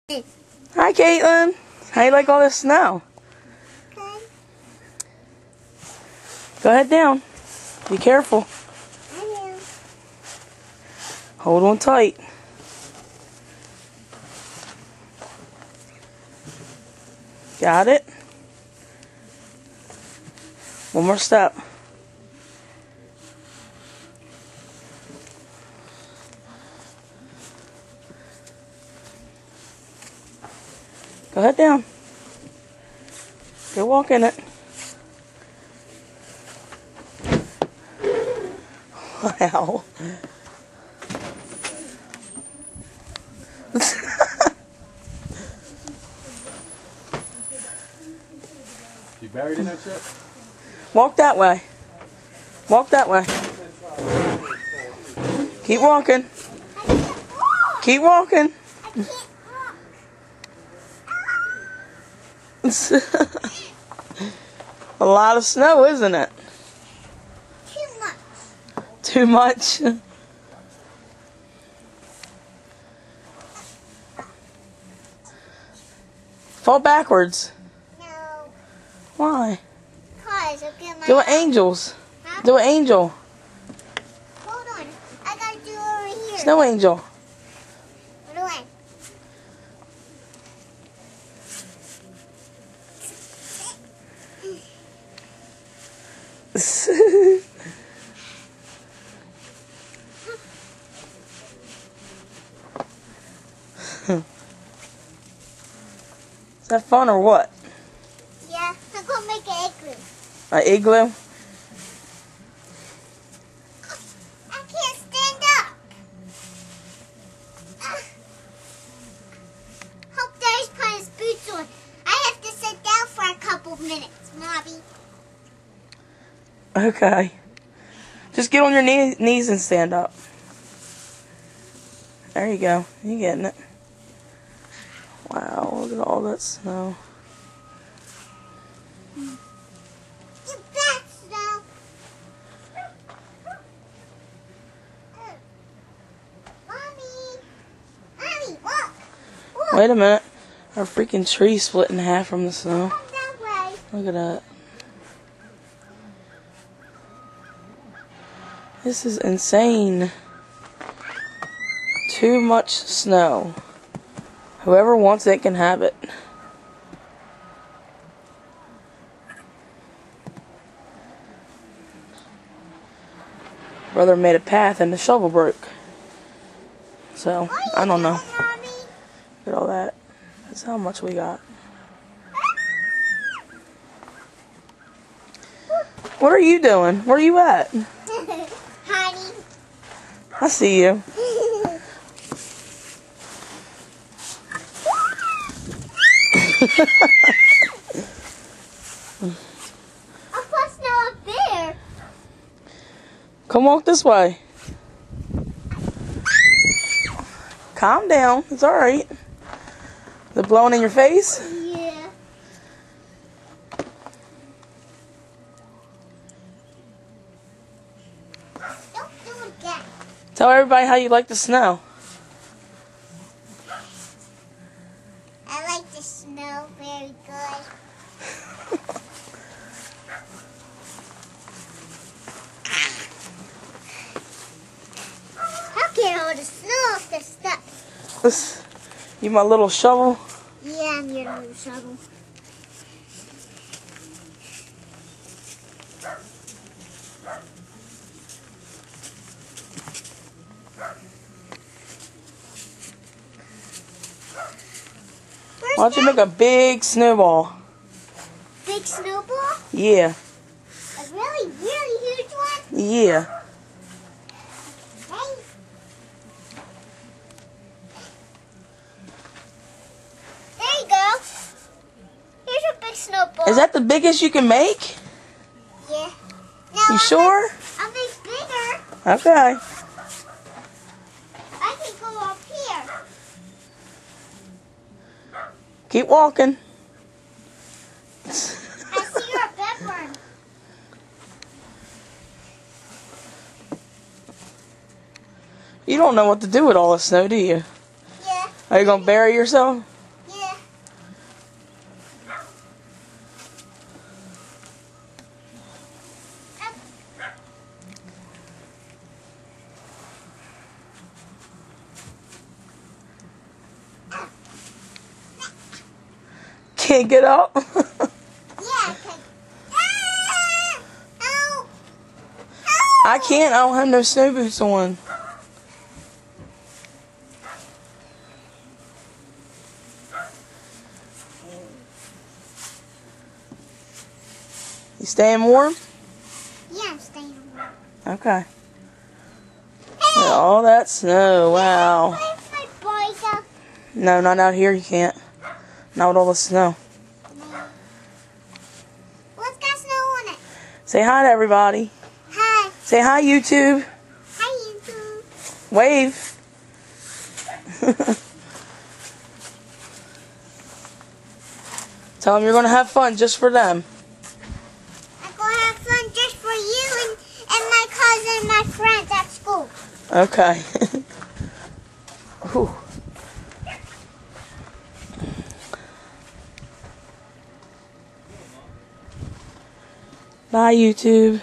Hi, Caitlin. How you like all this snow? Okay. Go ahead down. Be careful. I will. Hold on tight. Got it? One more step. Go ahead down. Go walk in it. Wow. You buried in that shit? Walk that way. Walk that way. Keep walking. Keep walking. A lot of snow, isn't it? Too much. Too much. Fall backwards. No. Why? Cause I'll get my. Do it angels. Huh? Do an angel. Hold on. I gotta do over here. Snow angel. What do I? Is that fun or what? Yeah, I'm gonna make an igloo. An igloo? I can't stand up. Hope Daddy's putting his boots on. I have to sit down for a couple of minutes, Mommy. Okay. Just get on your knees and stand up. There you go. You getting it. Wow, look at all that snow. Get back, Snow. Mommy, look. Look. Wait a minute. Our freaking tree split in half from the snow. Come that way. Look at that. This is insane. Too much snow. Whoever wants it can have it. Brother made a path and the shovel broke. So, I don't know. Mommy. Look at all that. That's how much we got. What are you doing? Where are you at? Honey. I see you. I put snow up there. Come walk this way. Calm down. It's alright. Is it blowing in your face? Yeah. Don't do it again. Tell everybody how you like the snow. I like the snow very good. How can all the snow off the steps? You my little shovel? Yeah, I'm your little shovel. Why don't you make a big snowball? Big snowball? Yeah. A really, really huge one? Yeah. Hey. There you go. Here's your big snowball. Is that the biggest you can make? Yeah. No, You sure? I'll make bigger. Okay. I can go up here. Keep walking. I see your pepper. You don't know what to do with all the snow, do you? Yeah. Are you going to bury yourself? can't get up? Yeah, cause help! I can't. I don't have no snow boots on. You staying warm? Yeah, I'm staying warm. Okay. All that snow. Wow. Where's my boy? No, not out here. You can't. Not with all the snow. What's got snow on it? Say hi to everybody. Hi. Say hi, YouTube. Hi, YouTube. Wave. Tell them you're going to have fun just for them. I'm going to have fun just for you and my cousin and my friends at school. Okay. Whew. Bye, YouTube.